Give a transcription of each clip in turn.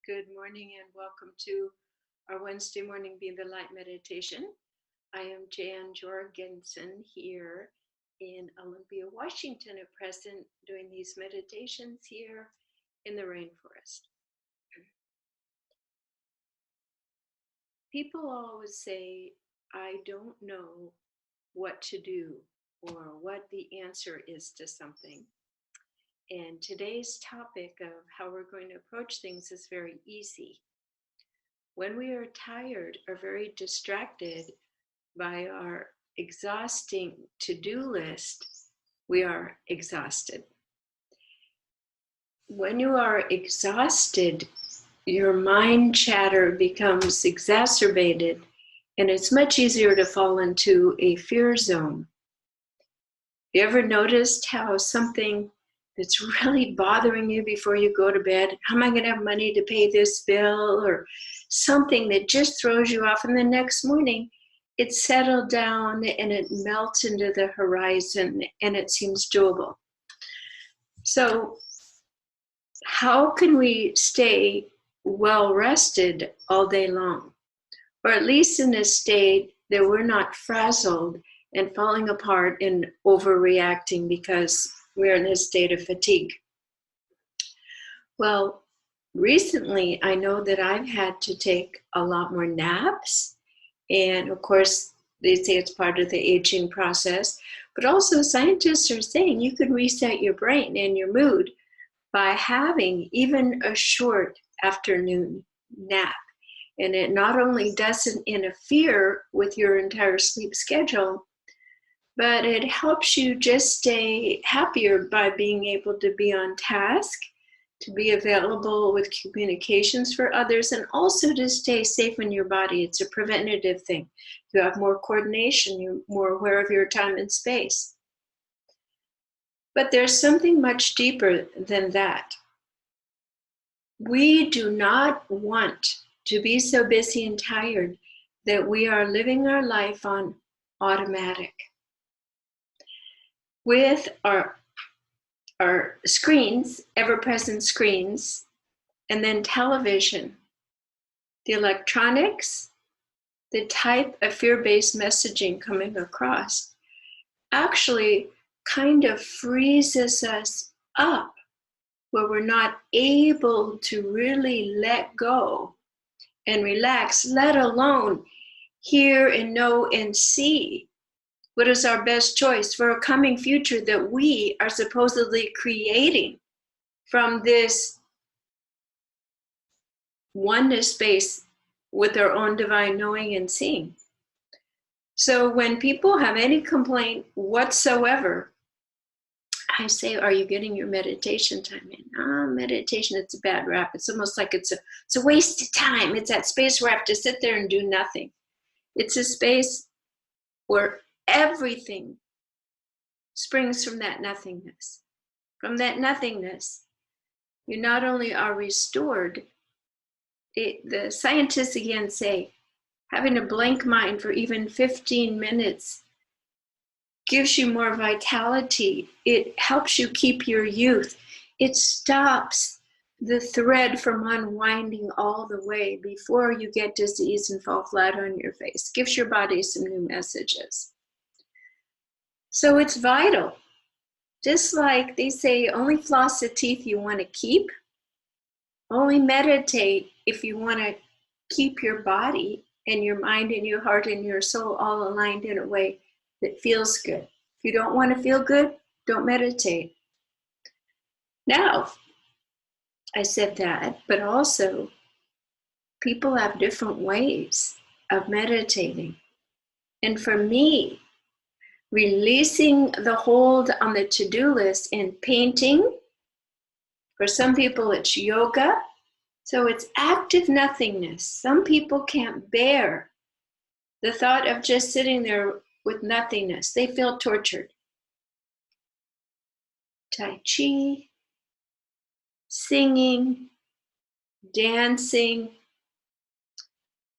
Good morning and welcome to our Wednesday morning Be the Light meditation. I am Jan Jorgensen here in Olympia, Washington at present, doing these meditations here in the rainforest. People always say, I don't know what to do or what the answer is to something. And today's topic of how we're going to approach things is very easy. When we are tired or very distracted by our exhausting to-do list, we are exhausted. When you are exhausted, your mind chatter becomes exacerbated, and it's much easier to fall into a fear zone. You ever noticed how something that's really bothering you before you go to bed, how am I going to have money to pay this bill, or something that just throws you off, and the next morning it's settled down and it melts into the horizon and it seems doable. So how can we stay well rested all day long, or at least in a state that we're not frazzled and falling apart and overreacting because we're in a state of fatigue? Well, recently I know that I've had to take a lot more naps, and of course they say it's part of the aging process, but also scientists are saying you can reset your brain and your mood by having even a short afternoon nap. And it not only doesn't interfere with your entire sleep schedule, but it helps you just stay happier by being able to be on task, to be available with communications for others, and also to stay safe in your body. It's a preventative thing. You have more coordination, you're more aware of your time and space. But there's something much deeper than that. We do not want to be so busy and tired that we are living our life on automatic. With our screens, ever-present screens, and then television, the electronics, the type of fear-based messaging coming across actually kind of freezes us up, where we're not able to really let go and relax, let alone hear and know and see what is our best choice for a coming future that we are supposedly creating from this oneness space with our own divine knowing and seeing. So when people have any complaint whatsoever, I say, are you getting your meditation time in? Meditation, it's a bad rap. It's almost like it's a waste of time. It's that space where I have to sit there and do nothing. It's a space where everything springs from that nothingness. From that nothingness, you not only are restored, the scientists again say, having a blank mind for even 15 minutes gives you more vitality. It helps you keep your youth. It stops the thread from unwinding all the way before you get disease and fall flat on your face. Gives your body some new messages. So it's vital. Just like they say, only floss the teeth you want to keep. Only meditate if you want to keep your body and your mind and your heart and your soul all aligned in a way that feels good. If you don't want to feel good, don't meditate. Now, I said that, but also people have different ways of meditating. And for me, releasing the hold on the to-do list and painting, for some people it's yoga, so it's active nothingness. Some people can't bear the thought of just sitting there with nothingness. They feel tortured. Tai Chi, singing, dancing.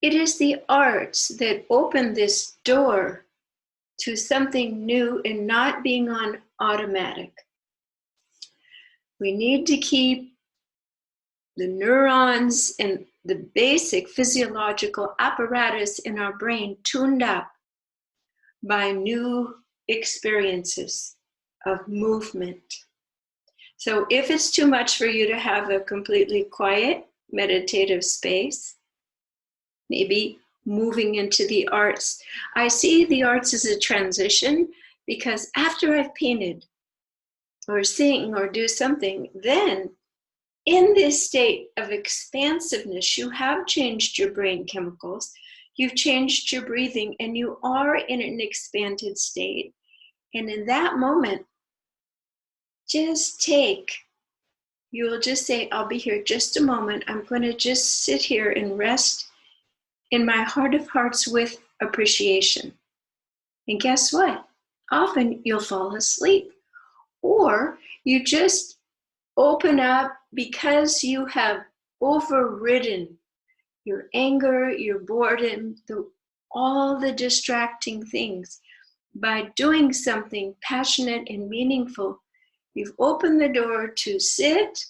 It is the arts that open this door to something new and not being on automatic. We need to keep the neurons and the basic physiological apparatus in our brain tuned up by new experiences of movement. So if it's too much for you to have a completely quiet meditative space, maybe moving into the arts. I see the arts as a transition because after I've painted or sing or do something, then in this state of expansiveness, you have changed your brain chemicals, you've changed your breathing, and you are in an expanded state. And in that moment, you'll just say, I'll be here just a moment. I'm going to just sit here and rest in my heart of hearts with appreciation. And guess what? Often you'll fall asleep, or you just open up because you have overridden your anger, your boredom, all the distracting things. By doing something passionate and meaningful, you've opened the door to sit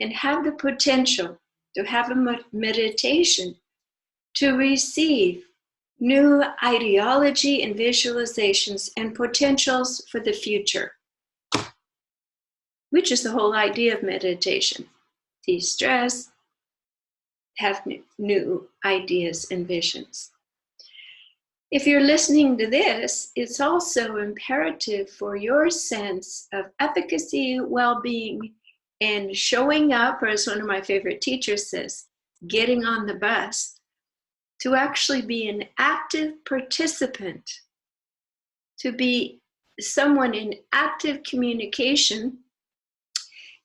and have the potential to have a meditation, to receive new ideology and visualizations and potentials for the future, which is the whole idea of meditation. De-stress, have new ideas and visions. If you're listening to this, it's also imperative for your sense of efficacy, well-being, and showing up, or as one of my favorite teachers says, getting on the bus, to actually be an active participant, to be someone in active communication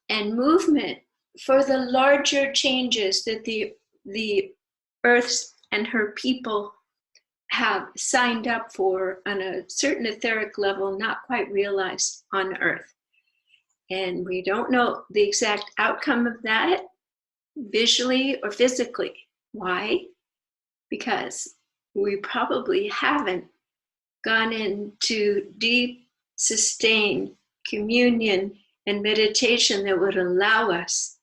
and movement for the larger changes that the Earth and her people have signed up for on a certain etheric level, not quite realized on Earth. And we don't know the exact outcome of that visually or physically. Why? Because we probably haven't gone into deep, sustained communion and meditation that would allow us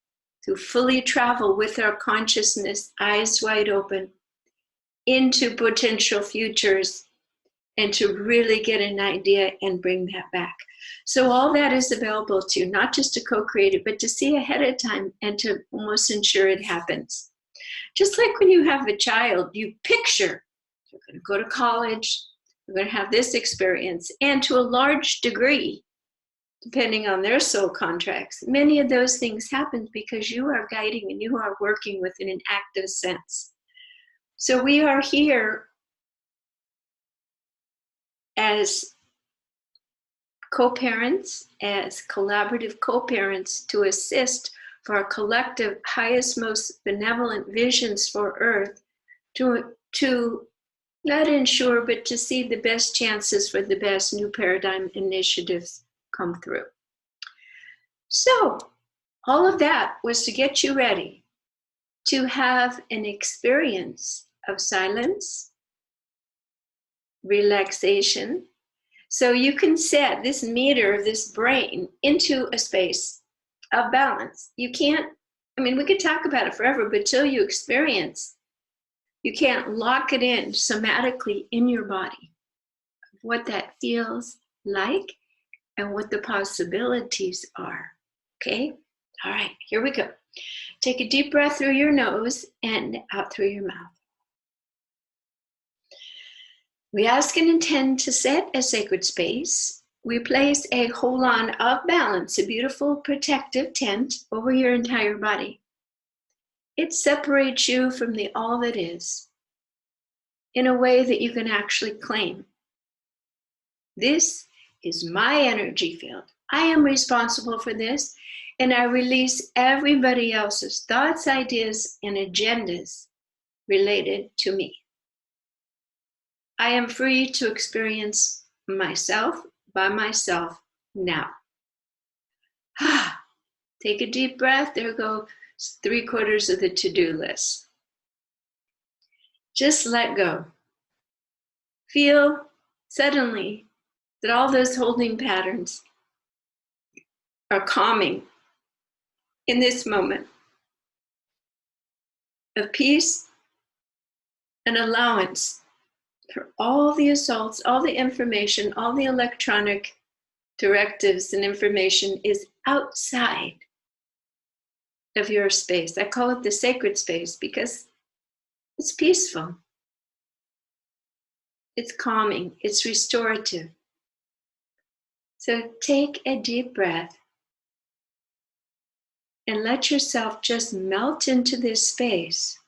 to fully travel with our consciousness, eyes wide open, into potential futures, and to really get an idea and bring that back. So all that is available to you, not just to co-create it, but to see ahead of time and to almost ensure it happens. Just like when you have a child, you picture, you're going to go to college, you're going to have this experience, and to a large degree, depending on their soul contracts, many of those things happen because you are guiding and you are working within an active sense. So we are here as co-parents, as collaborative co-parents, to assist for our collective highest, most benevolent visions for Earth, to not ensure, but to see the best chances for the best new paradigm initiatives come through. So all of that was to get you ready to have an experience of silence, relaxation, so you can set this meter of this brain into a space of balance. You can't, we could talk about it forever, but till you experience, you can't lock it in somatically in your body, what that feels like and what the possibilities are. Okay? All right, here we go. Take a deep breath through your nose and out through your mouth. We ask and intend to set a sacred space. We place a hold-on of balance, a beautiful protective tent over your entire body. It separates you from the all that is in a way that you can actually claim. This is my energy field. I am responsible for this, and I release everybody else's thoughts, ideas, and agendas related to me. I am free to experience myself by myself now. Take a deep breath. There go 3/4 of the to-do list. Just let go. Feel suddenly that all those holding patterns are calming in this moment. of peace and allowance for all the assaults, all the information, all the electronic directives and information is outside of your space. I call it the sacred space because it's peaceful. It's calming. It's restorative. So take a deep breath and let yourself just melt into this space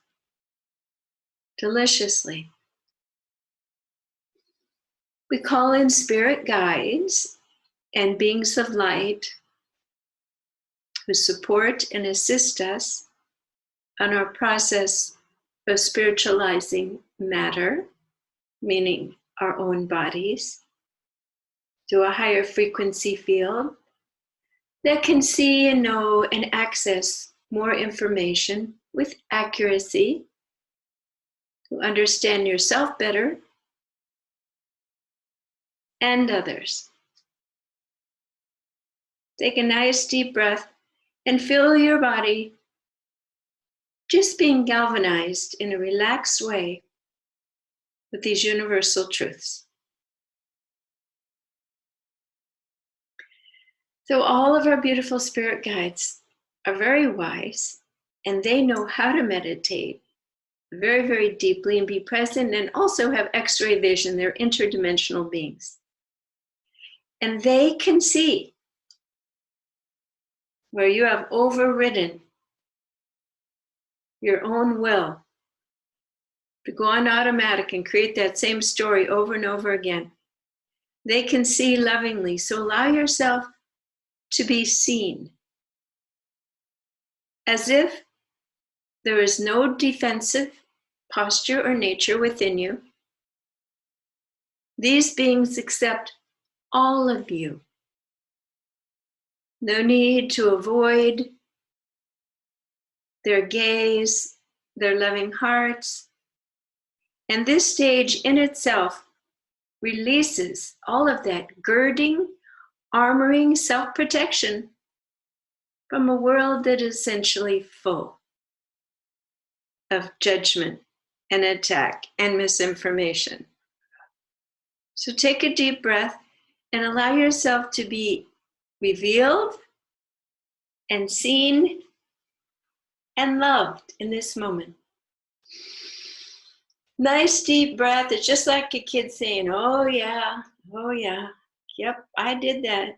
deliciously. We call in spirit guides and beings of light who support and assist us on our process of spiritualizing matter, meaning our own bodies, to a higher frequency field that can see and know and access more information with accuracy to understand yourself better and others. Take a nice deep breath and feel your body just being galvanized in a relaxed way with these universal truths. So all of our beautiful spirit guides are very wise, and they know how to meditate very, very deeply and be present, and also have X-ray vision. They're interdimensional beings. And they can see where you have overridden your own will to go on automatic and create that same story over and over again. They can see lovingly. So allow yourself to be seen as if there is no defensive posture or nature within you. These beings accept all of you. No need to avoid their gaze, their loving hearts. And this stage in itself releases all of that girding, armoring, self-protection from a world that is essentially full of judgment and attack and misinformation. So take a deep breath and allow yourself to be revealed and seen and loved in this moment. Nice deep breath. It's just like a kid saying, oh yeah, yep, I did that.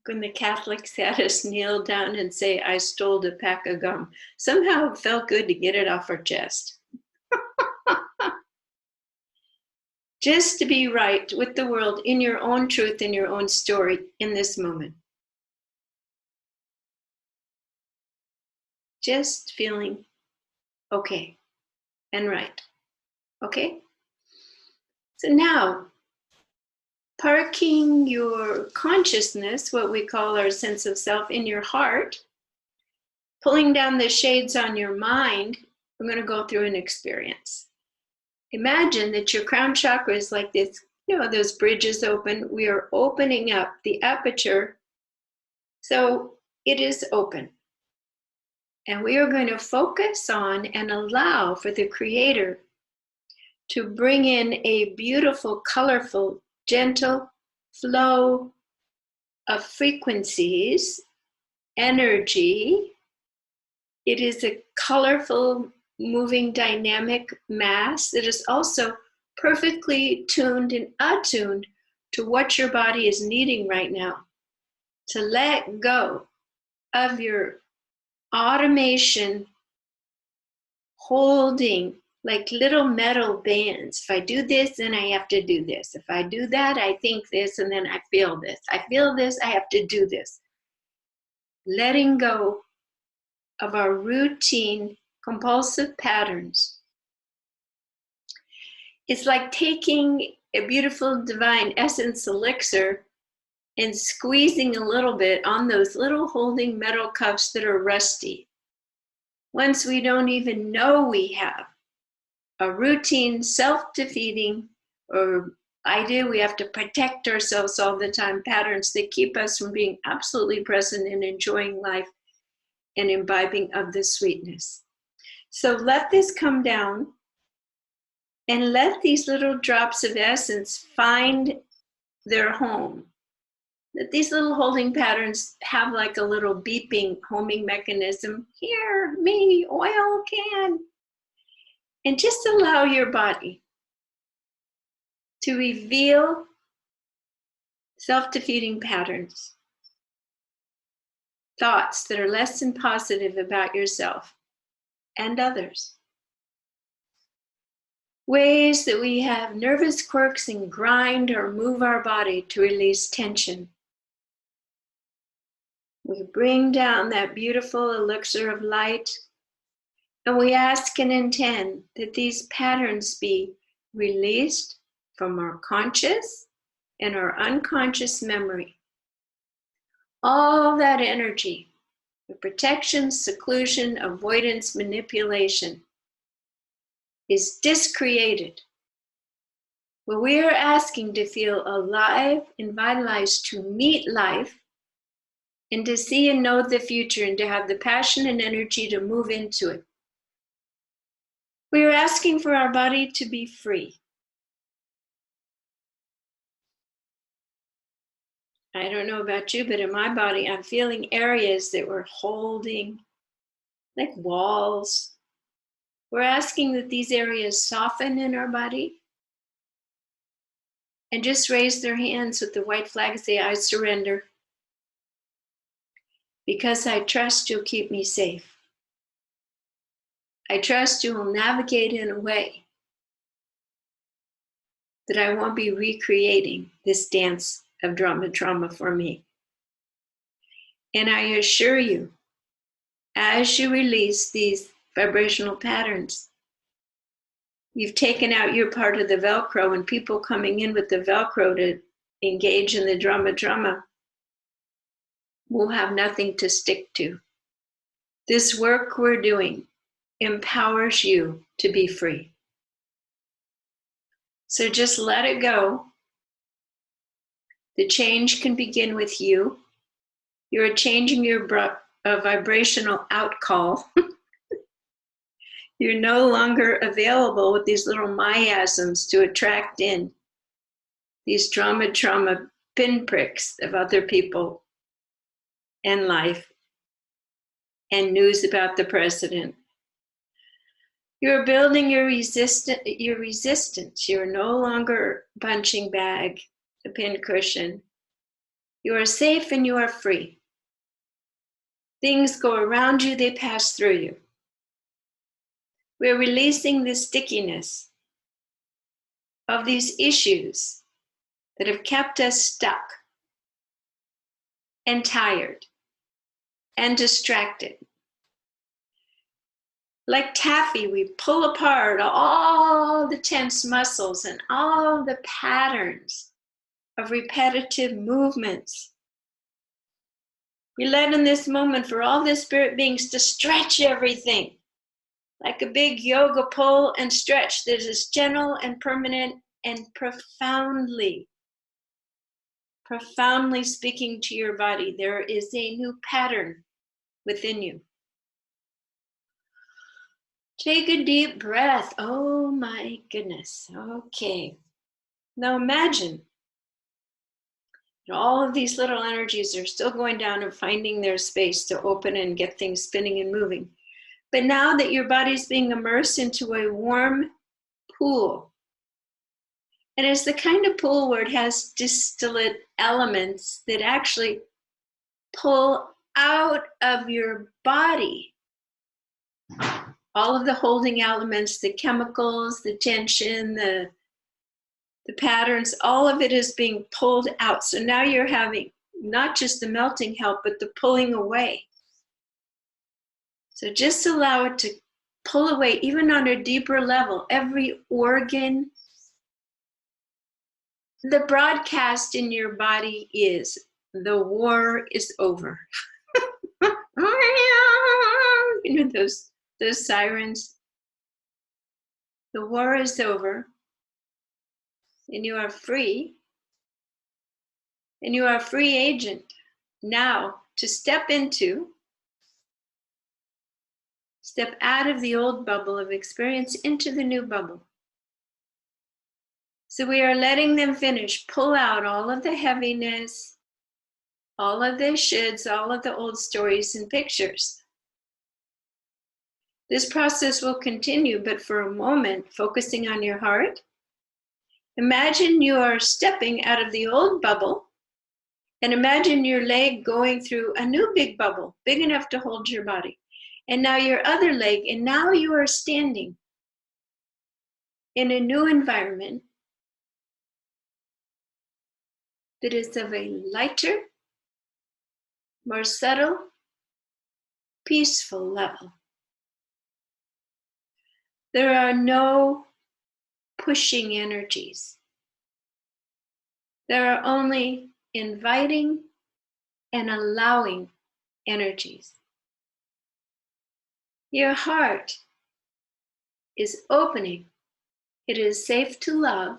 When the Catholics had us kneel down and say, I stole a pack of gum. Somehow it felt good to get it off our chest. Just to be right with the world in your own truth, in your own story in this moment. Just feeling okay and right. Okay? So now, parking your consciousness, what we call our sense of self, in your heart, pulling down the shades on your mind, I'm going to go through an experience. Imagine that your crown chakra is like this, those bridges open. We are opening up the aperture, so it is open. And we are going to focus on and allow for the Creator to bring in a beautiful, colorful, gentle flow of frequencies, energy. It is a colorful, moving, dynamic mass that is also perfectly tuned and attuned to what your body is needing right now. To let go of your automation holding like little metal bands. If I do this, then I have to do this. If I do that, I think this, and then I feel this. I feel this, I have to do this. Letting go of our routine, compulsive patterns. It's like taking a beautiful divine essence elixir and squeezing a little bit on those little holding metal cups that are rusty. Once we don't even know we have a routine, self-defeating, or we have to protect ourselves all the time, patterns that keep us from being absolutely present and enjoying life and imbibing of the sweetness. So let this come down and let these little drops of essence find their home. That these little holding patterns have like a little beeping homing mechanism. Here, me, oil can. And just allow your body to reveal self-defeating patterns, thoughts that are less than positive about yourself and others. Ways that we have nervous quirks and grind or move our body to release tension. We bring down that beautiful elixir of light, and we ask and intend that these patterns be released from our conscious and our unconscious memory. All that energy, the protection, seclusion, avoidance, manipulation, is discreated. When we are asking to feel alive and vitalized, to meet life, and to see and know the future, and to have the passion and energy to move into it. We are asking for our body to be free. I don't know about you, but in my body, I'm feeling areas that we're holding, like walls. We're asking that these areas soften in our body and just raise their hands with the white flag and say, I surrender. Because I trust you'll keep me safe. I trust you will navigate in a way that I won't be recreating this dance of drama trauma for me. And I assure you, as you release these vibrational patterns, you've taken out your part of the Velcro, and people coming in with the Velcro to engage in the drama trauma will have nothing to stick to. This work we're doing empowers you to be free. So just let it go. The change can begin with you. You're changing your vibrational outcall. You're no longer available with these little miasms to attract in these drama trauma pinpricks of other people and life and news about the president. You're building your resistance. You're no longer a punching bag, a pincushion. You are safe and you are free. Things go around you, they pass through you. We're releasing the stickiness of these issues that have kept us stuck and tired and distracted. Like taffy, we pull apart all the tense muscles and all the patterns of repetitive movements. We let in this moment for all the spirit beings to stretch everything like a big yoga pull and stretch that is gentle and permanent and profoundly speaking to your body. There is a new pattern within you. Take a deep breath. Oh my goodness. Okay. Now imagine that all of these little energies are still going down and finding their space to open and get things spinning and moving. But now that your body's being immersed into a warm pool, and it's the kind of pool where it has distillate elements that actually pull out of your body all of the holding elements, the chemicals, the tension, the patterns, all of it is being pulled out. So now you're having not just the melting help, but the pulling away. So just allow it to pull away, even on a deeper level, every organ. The broadcast in your body is, the war is over. You know those sirens? The war is over, and you are free, and you are a free agent now to step into step out of the old bubble of experience into the new bubble. So we are letting them finish, pull out all of the heaviness, all of the shoulds, all of the old stories and pictures. This process will continue, but for a moment, focusing on your heart, imagine you are stepping out of the old bubble and imagine your leg going through a new big bubble, big enough to hold your body. And now your other leg, and now you are standing in a new environment that is of a lighter, more subtle, peaceful level. There are no pushing energies. There are only inviting and allowing energies. Your heart is opening. It is safe to love.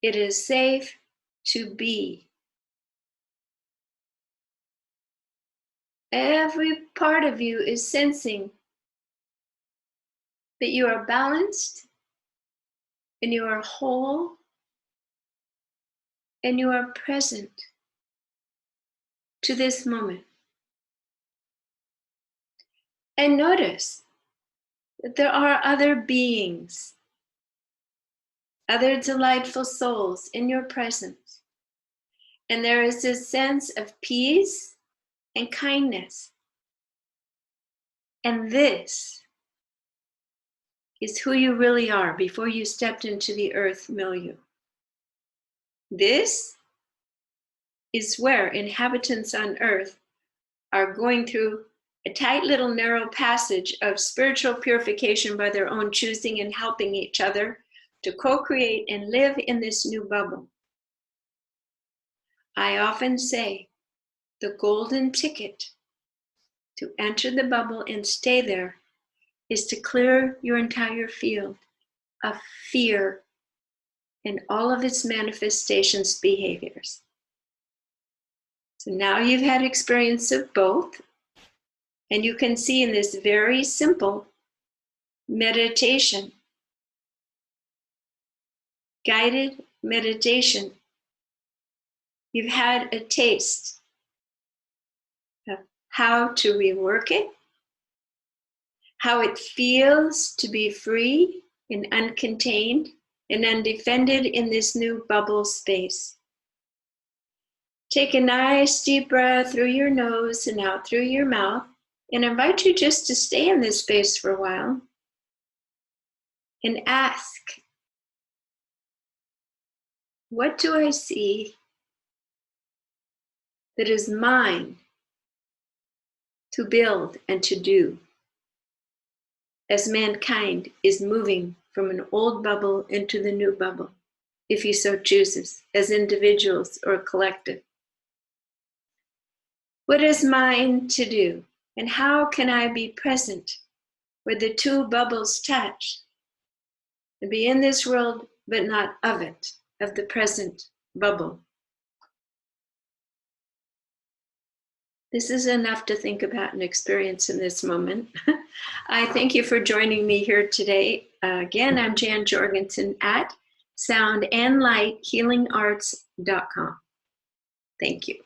It is safe to be. Every part of you is sensing that you are balanced and you are whole and you are present to this moment. And notice that there are other beings, other delightful souls in your presence. And there is this sense of peace and kindness. And this is who you really are before you stepped into the earth milieu. This is where inhabitants on earth are going through a tight little narrow passage of spiritual purification by their own choosing and helping each other to co-create and live in this new bubble. I often say the golden ticket to enter the bubble and stay there is to clear your entire field of fear and all of its manifestations, behaviors. So now you've had experience of both, and you can see in this very simple meditation, guided meditation, you've had a taste of how to rework it, how it feels to be free and uncontained and undefended in this new bubble space. Take a nice deep breath through your nose and out through your mouth, and I invite you just to stay in this space for a while and ask, what do I see that is mine to build and to do as mankind is moving from an old bubble into the new bubble, if he so chooses, as individuals or collective? What is mine to do? And how can I be present where the two bubbles touch and be in this world, but not of it, of the present bubble? This is enough to think about and experience in this moment. I thank you for joining me here today. Again, I'm Jan Jorgensen at soundandlighthealingarts.com. Thank you.